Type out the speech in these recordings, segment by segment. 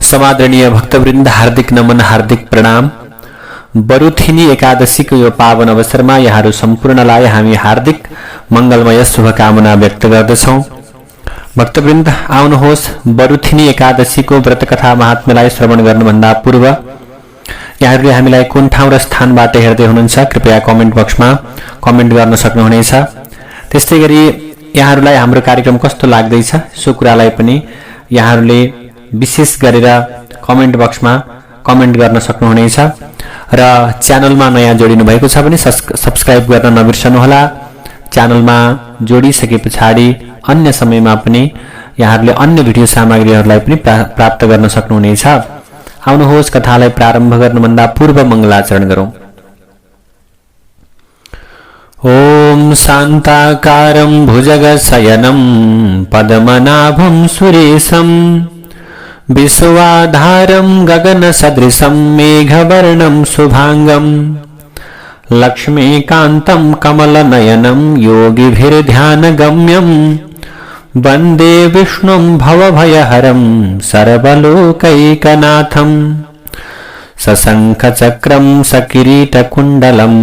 समादरणीय भक्तवृन्द, हार्दिक नमन, हार्दिक प्रणाम। बरुथिनी एकादशीको यो पावन अवसरमा यहाँहरू सम्पूर्णलाई हामी हार्दिक मंगलमय शुभकामना व्यक्त गर्दछौं। भक्तवृन्द, आउनुहोस् बरुथिनी एकादशीको व्रतकथा महात्म्यलाई श्रवण गर्नुभन्दा पूर्व यहाँहरूले हामीलाई कुन ठाउँ र स्थानबाट हेर्दै हुनुहुन्छ कृपया कमेन्ट बक्समा कमेन्ट गर्न सक्नुहुनेछ। त्यस्तै गरी यहाँहरूलाई हाम्रो कार्यक्रम कस्तो लाग्दैछ सो कुरालाई पनि यहाँहरूले विशेष गरेर कमेन्ट बक्समा कमेन्ट गर्न सक्नुहुनेछ र च्यानलमा नयाँ जोडिनु भएको छ भने सब्स्क्राइब गर्न नबिर्सनुहोला। च्यानलमा जोडिसकेपछि अन्य समयमा पनि यहाँहरूले अन्य भिडियो सामग्रीहरूलाई पनि प्राप्त गर्न सक्नुहुनेछ। आउनुहोस् कथालाई प्रारम्भ गर्नुभन्दा पूर्व मङ्गलाचरण गरौं। ओम शान्ताकारं भुजगशयनं पद्मनाभं सुरेशं विश्वाधारं गगनसदृशं मेघवर्णं शुभांगं लक्ष्मीकान्तं कमलनयनं योगिभिर्ध्यानगम्यं वन्दे विष्णुं भवभयहरं सर्वलोकैकनाथं सशङ्खचक्रं सकिरीटकुण्डलं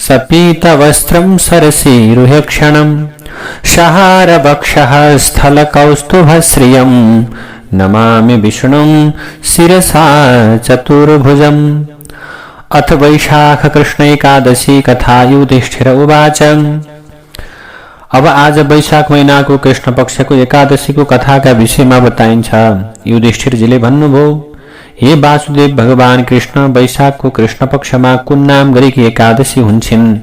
सपीतवस्त्रं सरसीरुहक्षणं शहारवक्षः स्थलकौस्तुभश्रियं नमामि विष्णुं शिरसा चतुर्भुजम्। अथ वैशाख कृष्ण एकादशी कथा। युधिष्ठिर उवाच। अब आज वैशाख महीनाको कृष्ण पक्षको एकादशीको कथाका विषयमा बताइन्छ। युधिष्ठिरजीले भन्नुभयो, हे वासुदेव, भगवान कृष्ण वैशाखको कृष्ण पक्षमा कुन नाम गरेकी एकादशी हुन्छन्?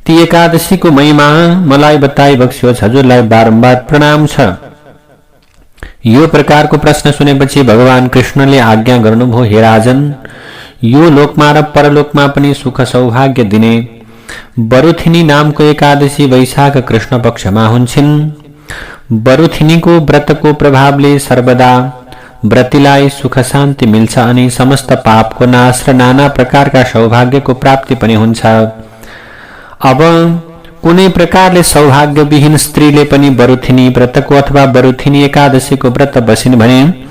ती एकादशीको महिमा मलाई बताइ बक्सियोस्। हजुरलाई बारम्बार प्रणाम छ। यो प्रकारको प्रश्न सुनेपछि भगवान कृष्णले आज्ञा गर्नुभयो, हे राजन, यो लोकमा र परलोकमा पनि सुख सौभाग्य दिने बरुथिनी नामको एकादशी वैशाख कृष्ण पक्षमा हुन्छन्। बरुथिनीको व्रतको प्रभावले सर्वदा व्रतीलाई सुख शान्ति मिल्छ अनि समस्त पापको नाश र नाना प्रकारका सौभाग्यको प्राप्ति पनि हुन्छ। अब कुनै प्रकारले सौभाग्यविहीन स्त्रीले पनि बरुथिनी व्रतको अथवा बरुथिनी एकादशीको व्रत बसिन् भने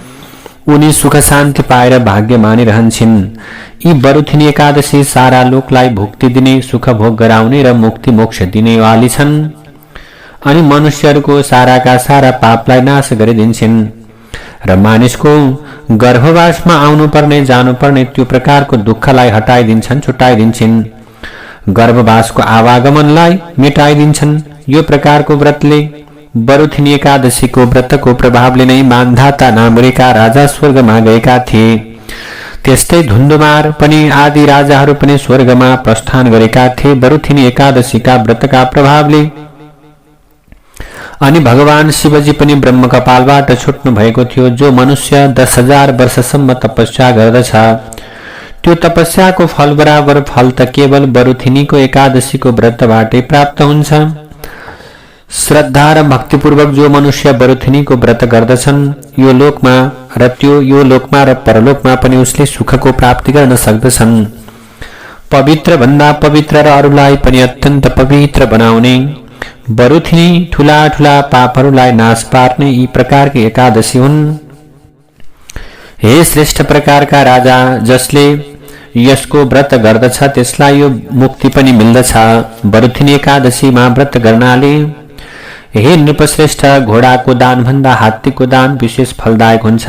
उनी सुख शान्ति पाएर भाग्यमानी रहन्छन्। यी बरुथिनी एकादशी सारा लोकलाई भुक्ति दिने, सुख भोग गराउने र मुक्ति मोक्ष दिने वाली छन् अनि मनुष्यहरूको साराका सारा पापलाई नाश गरिदिन्छन् र मानिसको गर्भवासमा आउनुपर्ने जानुपर्ने त्यो प्रकारको दुःखलाई हटाइदिन्छन्, छुटाइदिन्छन्, गर्भवासको आवागमनलाई मेटाइदिन्छन्। यो प्रकारको व्रतले बरुथिनी एकादशीको व्रतको प्रभावले नै मान्धाता नामरेका राजा स्वर्गमा गएका थिए। त्यस्तै धुन्धुमार पनि आदि राजाहरू पनि स्वर्गमा प्रस्थान गरेका थिए बरुथिनी एकादशीका व्रतका प्रभावले। अनि भगवान शिवजी पनि ब्रह्म कपालबाट छुट्नु भएको थियो। जो मनुष्य 10,000 वर्षसम्म तपस्या गर्दछ त्यो तपस्याको फल बराबर फल त केवल बरुथिनीको एकादशीको व्रतबाटै प्राप्त हुन्छ। श्रद्धा र भक्तिपूर्वक जो मनुष्य बरुथिनीको व्रत गर्दछन् यो लोकमा र परलोकमा पनि उसले सुखको प्राप्ति गर्न सक्दछन्। पवित्र भन्दा पवित्र र अरूलाई पनि अत्यन्त पवित्र बनाउने बरुथिनी ठूला ठूला पापहरूलाई नाश पार्ने यी प्रकारकी एकादशी हुन्। हे श्रेष्ठ प्रकारका राजा, जसले यसको व्रत गर्दछ त्यसलाई यो मुक्ति पनि मिल्दछ। बरुथिनी एकादशीमा व्रत गर्नाले हे नृपश्रेष्ठ, घोडाको दान भन्दा हात्तीको दान विशेष फलदायक हुन्छ।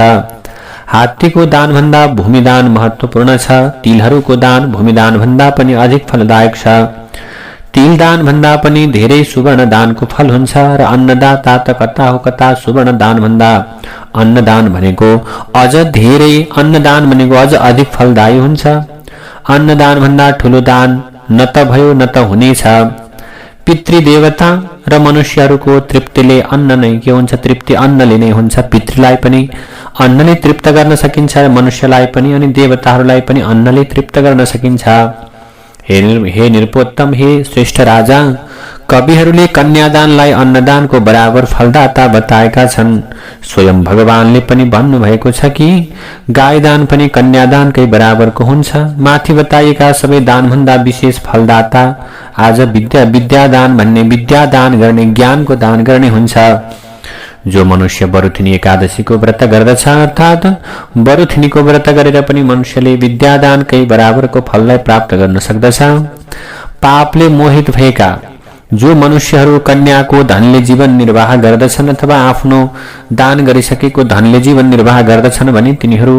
हात्तीको दान भन्दा भूमिदान महत्वपूर्ण छ। तिलहरूको दान भूमिदान भन्दा पनि अधिक फलदायक छ। तिल दान भन्दा पनि धेरै सुवर्ण दानको फल हुन्छ र अन्नदाता त कता हो कता सुवर्ण दान भन्दा अन्नदान भनेको अझ धेरै, अन्नदान भनेको अझ अधिक फलदायी हुन्छ। अन्नदान भन्दा ठूलो दान न त भयो न त हुनेछ। पितृदेवता र मनुष्यहरूको तृप्तिले अन्न नै के हुन्छ? तृप्ति अन्नले नै हुन्छ। पितृलाई पनि अन्नले तृप्त गर्न सकिन्छ र मनुष्यलाई पनि अनि देवताहरूलाई पनि अन्नले तृप्त गर्न सकिन्छ। हे निरुपोत्तम, हे श्रेष्ठ राजा, कविहरूले कन्यादानलाई अन्नदानको बराबर फलदाता बताएका छन्। स्वयं भगवानले पनि भन्नुभएको छ कि गायदान पनि कन्यादानकै बराबरको हुन्छ। माथि बताइएका सबै दानभन्दा विशेष फलदाता आज विद्यादान भन्ने, विद्यादान गर्ने, ज्ञानको दान गर्ने हुन्छ। जो मनुष्य बरुथिनी एकादशीको व्रत गर्दछ अर्थात् बरुथिनीको व्रत गरेर पनि मनुष्यले विद्यादानकै बराबरको फललाई प्राप्त गर्न सक्दछ। पापले मोहित भएका जो मनुष्यहरू कन्याको धनले जीवन निर्वाह गर्दछन् अथवा आफ्नो दान गरिसकेको धनले जीवन निर्वाह गर्दछन् भने तिनीहरू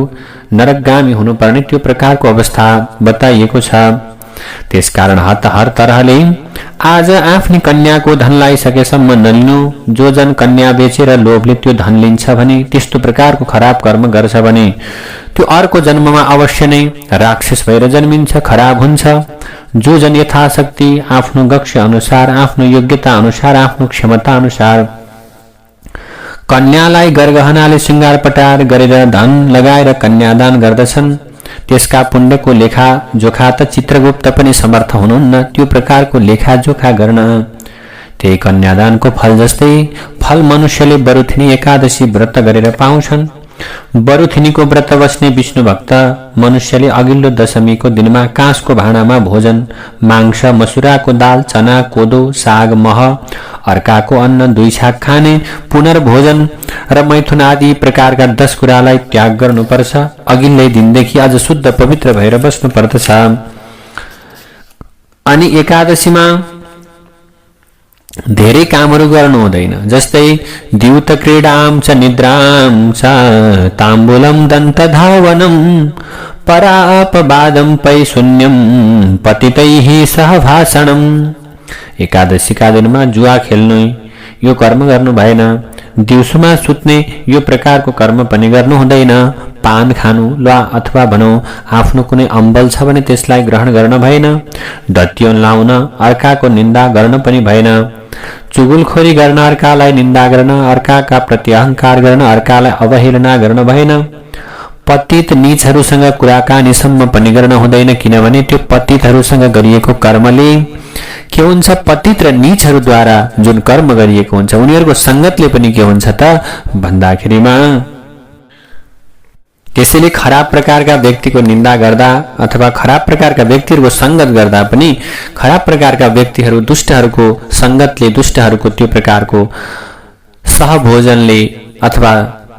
नरकगामी हुनुपर्ने त्यो प्रकारको अवस्था बताइएको छ। त्यसकारण हर तरहले आज आफ्नी कन्याको धनलाई सकेसम्म नलिनु। जो जन कन्या बेचेर लोभले त्यो धन लिन्छ भने त्यस्तो प्रकारको खराब कर्म गर्छ भने त्यो अर्को जन्ममा अवश्य नै राक्षस भएर जन्मिन्छ, खराब हुन्छ। जो जन यथाशक्ति आफ्नो गक्ष अनुसार, आफ्नो योग्यता अनुसार, आफ्नो क्षमता अनुसार कन्यालाई गरगहनाले श्रृंगार पटार गरेर धन लगाएर कन्यादान गर्दछन् त्यसका पुण्यको लेखा जोखा त चित्रगुप्त पनि समर्थ हुनुहुन्न त्यो प्रकारको लेखा जोखा गर्न। त्यही कन्यादानको फल जस्तै फल मनुष्यले बरुथिनी एकादशी व्रत गरेर पाउँछन्। बरुथिनीको व्रत बस्ने विष्णु भक्त मनुष्यले अघिल्लो दशमीको दिनमा काँसको भाँडामा भोजन मांस, मसुराको दाल, चना, कोदो, साग, मह, अर्काको अन्न, 2 छाक खाने, पुनर्भोजन र मैथुन आदि प्रकारका 10 कुरालाई त्याग गर्नुपर्छ। अघिल्लै दिनदेखि आज शुद्ध पवित्र भएर बस्नु पर्दछ। अनि एकादशीमा धेरै कामहरू गर्नु हुँदैन। जस्तै द्यूत क्रीडाम च निद्राम च ताम्बूलम दन्त धावनम परापवादम पैशून्यम पतितैः सह भाषणम। एकादशीका दिनमा जुवा खेल्नु यो कर्म गर्नु भएन। दिउँसोमा सुत्ने यो प्रकारको कर्म पनि गर्नु हुँदैन। पान खानु वा अथवा भनौं आफ्नो कुनै अम्बल छ भने त्यसलाई ग्रहण गर्न भएन। दत्योन लाउन, अर्काको निन्दा गर्न पनि भएन। चुगुलखोरी गर्न, अर्कालाई निन्दा गर्न, अर्काका प्रति अहंकार गर्न, अर्कालाई अवहेलना गर्न भएन। पतित नीचहरूसँग कुराकानीसम्म पनि गर्न हुँदैन, किनभने त्यो पतितहरूसँग गरिएको कर्मले के हुन्छ, पतित र नीचहरूद्वारा जुन कर्म गरिएको हुन्छ उनीहरूको संगतले पनि के हुन्छ त भन्दाखेरिमा त्यसैले खराब प्रकारका व्यक्तिको निन्दा गर्दा अथवा खराब प्रकारका व्यक्तिहरूको संगत गर्दा पनि खराब प्रकारका व्यक्तिहरू दुष्टहरूको संगतले, दुष्टहरूको त्यो प्रकारको सहभोजनले अथवा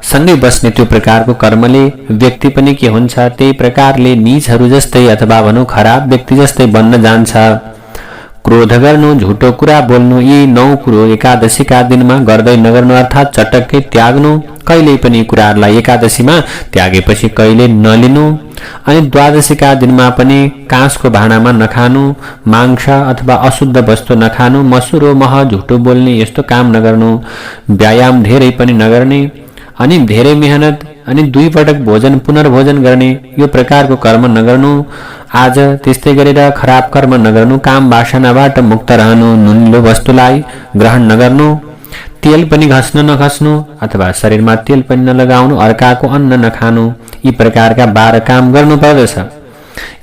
सँगै बस्ने त्यो प्रकारको कर्मले व्यक्ति पनि के हुन्छ, त्यही प्रकारले नीचहरू जस्तै अथवा भनौं खराब व्यक्ति जस्तै बन्न जान्छ। क्रोध गर्नु, झुटो कुरा बोल्नु, यी 9 कुरो एकादशीका दिनमा गर्दै नगर्नु अर्थात् चटक्कै त्याग्नु। कहिल्यै पनि कुराहरूलाई एकादशीमा त्यागेपछि कहिले नलिनु। अनि द्वादशीका दिनमा पनि काँसको भाँडामा नखानु, मांस अथवा अशुद्ध वस्तु नखानु, मसुरो, मह, झुटो बोल्ने यस्तो काम नगर्नु, व्यायाम धेरै पनि नगर्ने, अनि धेरै मेहनत अनि 2 पटक भोजन पुनर्भोजन गर्ने यो प्रकारको कर्म नगर्नु। आज त्यस्तै गरेर खराब कर्म नगर्नु, काम वासनाबाट मुक्त रहनु, नुनिलो वस्तुलाई ग्रहण नगर्नु, तेल पनि घस्न नखस्नु अथवा शरीरमा तेल पनि नलगाउनु, अर्काको अन्न नखानु, यी प्रकारका 12 काम गर्नु पर्दछ।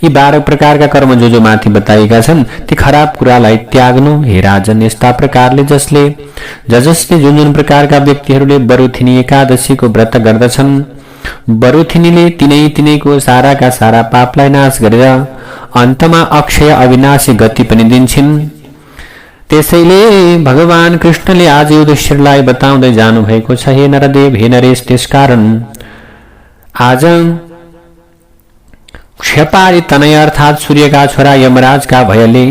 यी 12 प्रकारका कर्म जो माथि बताएका छन् ती खराब कुरालाई त्याग्नु। हे राजन, यस्ता प्रकारले जसले जुन प्रकारका व्यक्तिहरूले बरुथिनी एकादशीको व्रत गर्दछन्, बरुथिनीले तिनैको साराका सारा पापलाई नाश गरेर अन्तमा अक्षय अविनाशी गति पनि दिन्छन्। त्यसैले भगवान कृष्णले आज युधिष्ठिरलाई बताउँदै जानु भएको छ, हे नरदेव, हे नरेश, त्यसकारण आज क्षपारी तनय अर्थात् सूर्यका छोरा यमराजका भयले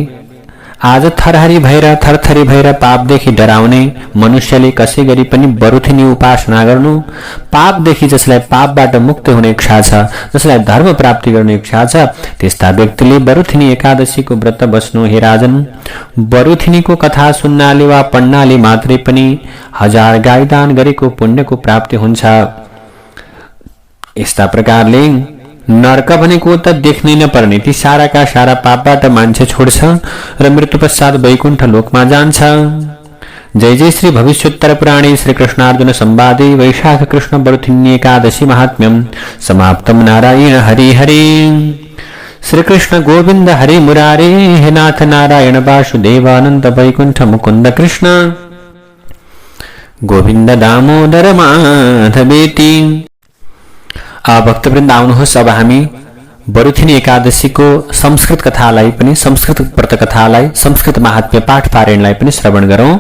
आज थरथरी भएर पापदेखि डराउने मनुष्यले कसै गरी पनि बरुथिनी उपासना गर्नु। पापदेखि जसलाई पापबाट मुक्त हुने इच्छा छ, जसलाई धर्म प्राप्ति गर्ने इच्छा छ, त्यस्ता व्यक्तिले बरुथिनी एकादशीको व्रत बस्नु। हे राजन, बरुथिनीको कथा सुन्नाले वा पढ्नाले मात्रै पनि 1000 गाई दान गरेको पुण्यको प्राप्ति हुन्छ। यस्ता प्रकारले नरक भनेको त देख्नै नपर्ने ती साराका सारा पापबाट मान्छे छोड्छ र मृत्यु पश्चात वैकुण्ठ लोकमा जान्छ। जय जय श्री भविष्योत्तर पुराणे श्री कृष्णार्जुन संवादे वैशाख कृष्ण बरुथिनी एकादशी महात्म्यम समाप्तम। नारायण हरि हरि। श्री कृष्ण गोविंद हरि मुरारे, हे नाथ नारायण वासुदेव अनंत वैकुंठ मुकुंद कृष्ण गोविंद दामोदर माधवेति। भक्तवृन्द आउनुहोस्, अब हामी बरुथिनी एकादशीको संस्कृत कथालाई पनि, संस्कृत व्रत कथालाई, संस्कृत महात्म्य पाठ पारायणलाई पनि श्रवण गरौं।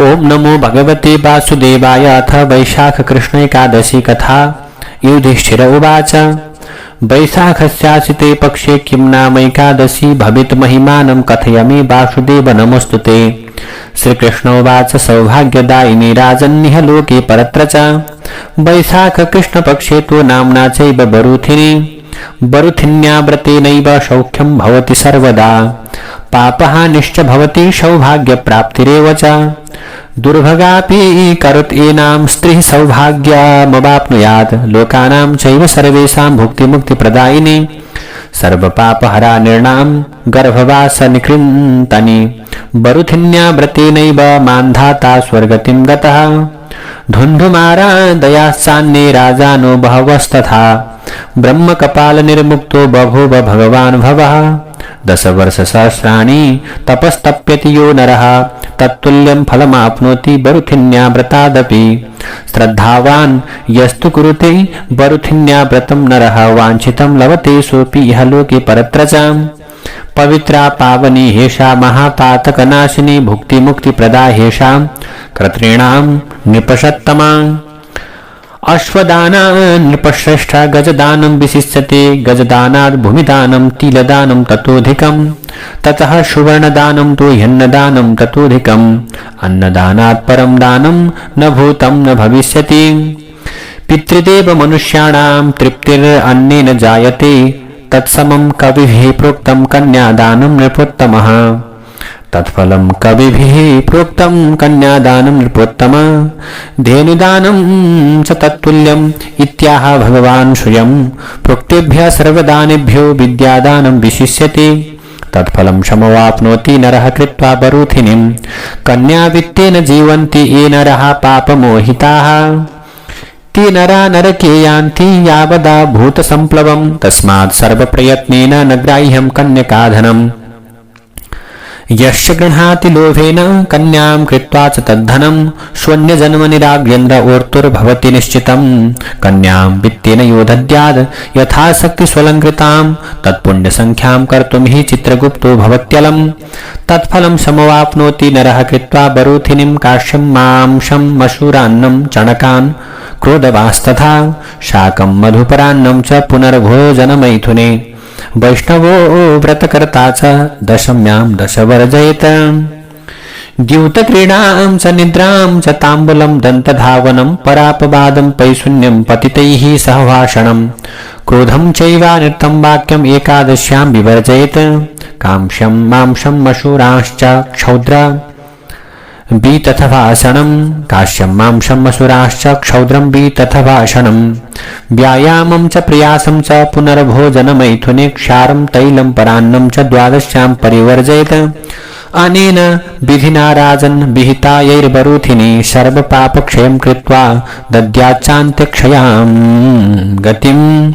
ओम नमो भगवते वासुदेवाय। अथ वैशाख कृष्ण एकादशी कथा। युधिष्ठिर उवाच वैशाखस्यासिते पक्षे किं नाम एकादशी भवेत् महिमानं कथय मे वासुदेव नमोस्तुते। श्रीकृष्ण उवाच सौभाग्यदायिनी राजन्निह लोके परत्र च वैशाख कृष्णपक्षे तु नाम्ना चैव बरूथिनी। बरूथिन्या व्रतेनैव सौख्यं भवति सर्वदा पापहानिश्च भवति सौभाग्यप्राप्तिरेव च। दुर्भगापि करोत् एनां स्त्रीः सौभाग्यमवाप्नुयात् लोकानां चैव सर्वेषां भुक्तिमुक्तिप्रदायिनी। सर्वपापहरा निर्णां गर्भवासनिकृन्तनी बरूथिन्या व्रतेनैव मान्धाता स्वर्गतिं गतः। धुन्धुमारादयाश्चान्ये राजानो बहवस्तथा ब्रह्मकपालनिर्मुक्तो बभूव भगवान् भवः। 10 वर्षसहस्राणि तपस्तप्यति यो नरः तत्तुल्यं फलमाप्नोति बरूथिन्या व्रतादपि। श्रद्धावान् यस्तु कुरुते बरूथिन्या व्रतं नरः वाञ्छितं लभते सोऽपि इह लोके परत्र च। पवित्रा पावनी हेषा महापातकनाशिनी भुक्तिमुक्तिप्रदा हेषा कर्तॄणां नृपसत्तमा। अश्वदानं नृपश्रेष्ठ गजदानं विशिष्यते गजदानात् भूमिदानं तिलदानं ततोऽधिकं। ततः सुवर्णदानं तु ह्यन्नदानं ततोऽधिकम्। अन्नदानात् परं दानं न भूतं न भविष्यति। पितृदेव मनुष्याणां तृप्तिरन्नेन जायते तत्समं कविभिः प्रोक्तं कन्यादानं नृपोत्तमः। तत्फलं कविभिः प्रोक्तं कन्यादानं नृपोत्तम। धेनुदानं च तत्तुल्यम् इत्याह भगवान् स्वयं। प्रोक्तेभ्यः सर्वदानेभ्यो विद्यादानं विशिष्यते। तत्फलं समवाप्नोति नरः कृत्वा बरूथिनीं। कन्यावित्तेन जीवन्ति ये नरः पापमोहिताः। ते नरा नरके यान्ति यावदा भूतसम्प्लवम्। तस्मात् सर्वप्रयत्नेन न ग्राह्यं कन्यकाधनम्। यस्य गृह्णाति लोभेन कन्यां कृत्वा च तद्धनं स्वन्यजन्मनिराग्यन्द्र ओर्तुर्भवति निश्चितं। कन्यां वित्तेन यो दद्याद् यथाशक्ति स्वलङ्कृतां तत्पुण्यसङ्ख्यां कर्तुं हि चित्रगुप्तो भवत्यलं। तत्फलं समवाप्नोति नरः कृत्वा बरूथिनीं। काश्यं मांसं मशूरान्नं चणकान् क्रोधवास्तथा शाकं मधुपरान्नं च पुनर्भोजनमैथुने। वैष्णवो व्रतकर्ता च दशम्यां 10 वर्जयेत्। द्यूतक्रीडां च निद्रां च ताम्बूलं दन्तधावनं परापवादं पैशून्यं पतितैः सहभाषणं। क्रोधं चैवानित्यं वाक्यम् एकादश्यां विवर्जयेत्। कांस्यं मांसं मशूरांश्च क्षौद्र बीतथभाषणं। काश्यं मांसं मशूरांश्च क्षौद्रं बीतथभाषणं। व्यायामं च प्रयासं च पुनर्भोजनमैथुने। क्षारं तैलं परान्नं च द्वादश्यां परिवर्जयेत्। अनेन विधिना राजन् विहितायैर्बरूथिनी सर्वपापक्षयं कृत्वा दद्याच्चान्त्यक्षयां गतिम्।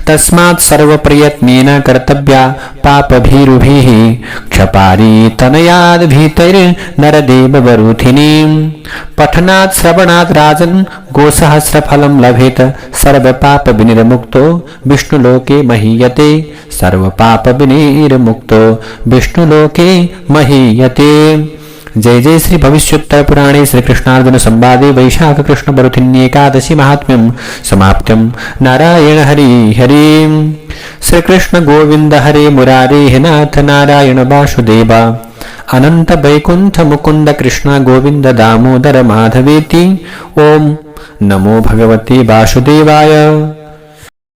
तस्मात् सर्वप्रयत्नेन कर्तव्या पापभीरुभिः क्षपारी तनयाद्भीतैर्नरदेव बरूथिनीं। पठनात् श्रवणात् राजन् गोसहस्रफलं लभेत। सर्वपापविनिर्मुक्तो विष्णुलोके महीयते। सर्वपापविनिर्मुक्तो विष्णुलोके महीयते। जय जय श्री भविष्योत्तर पुराणे श्री कृष्णार्जुन संवादे वैशाख कृष्ण बरूथिनी एकादशी महात्म्यं समाप्त्यं। नारायण हरि हरि। श्री कृष्ण गोविंद हरे मुरारे हे नाथ नारायण वासुदेव। अनंत वैकुंठ मुकुंद कृष्ण गोविंद दामोदर माधवेति। ओम नमो भगवते वासुदेवाय।